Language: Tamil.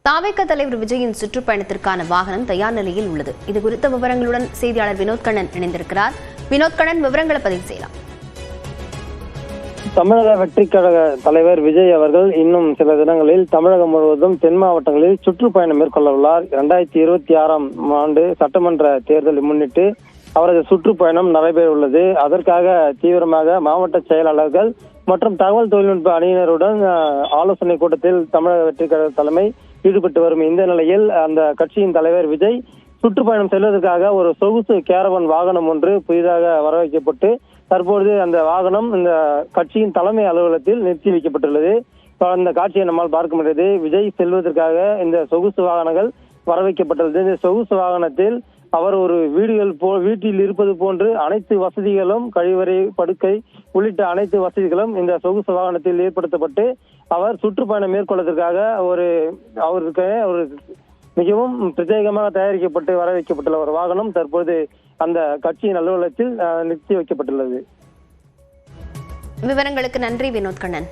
தாவேக தலைவர் விஜயின் சுற்றுப்பயணத்திற்கான வாகனம் தயார் நிலையில் உள்ளது. இது குறித்த விவரங்களுடன் செய்தியாளர் வினோத் கண்ணன் இணைந்திருக்கிறார். வினோத் கண்ணன், விவரங்களை பதிவு செய்யலாம். தமிழக வெற்றி கழக தலைவர் விஜய் அவர்கள் இன்னும் சில தினங்களில் தமிழகம் முழுவதும் தென் மாவட்டங்களில் சுற்றுப்பயணம் மேற்கொள்ள உள்ளார். 2026 ஆண்டு சட்டமன்ற தேர்தலை முன்னிட்டு அவரது சுற்றுப்பயணம் நடைபெற உள்ளது. அதற்காக தீவிரமாக மாவட்ட செயலாளர்கள் மற்றும் தகவல் தொழில்நுட்ப அணியினருடன் ஆலோசனை கூட்டத்தில் தமிழக வெற்றி கழக தலைமை ஈடுபட்டு வரும் இந்த நிலையில் அந்த கட்சியின் தலைவர் விஜய் சுற்றுப்பயணம் செல்வதற்காக ஒரு சொகுசு கேரவன் வாகனம் ஒன்று புதிதாக வரவைக்கப்பட்டு தற்போது அந்த வாகனம் இந்த கட்சியின் தலைமை அலுவலகத்தில் நிறுத்தி வைக்கப்பட்டுள்ளது. அந்த காட்சியை நம்மால் பார்க்க முடியாது. விஜய் செல்வதற்காக இந்த சொகுசு வாகனங்கள் வரவைக்கப்பட்டுள்ளது. இந்த சொகுசு வாகனத்தில் அவர் ஒரு வீட்டில் இருப்பது போன்று அனைத்து வசதிகளும், கழிவறை, படுக்கை உள்ளிட்ட அனைத்து வசதிகளும் இந்த சொகுசு வாகனத்தில் ஏற்படுத்தப்பட்டு அவர் சுற்றுப்பயணம் மேற்கொள்வதற்காக அவருக்கு ஒரு மிகவும் பிரத்யேகமாக தயாரிக்கப்பட்டு வர வைக்கப்பட்டுள்ள ஒரு வாகனம் தற்போது அந்த கட்சியின் அலுவலகத்தில் நிறுத்தி வைக்கப்பட்டுள்ளது. விவரங்களுக்கு நன்றி வினோத் கண்ணன்.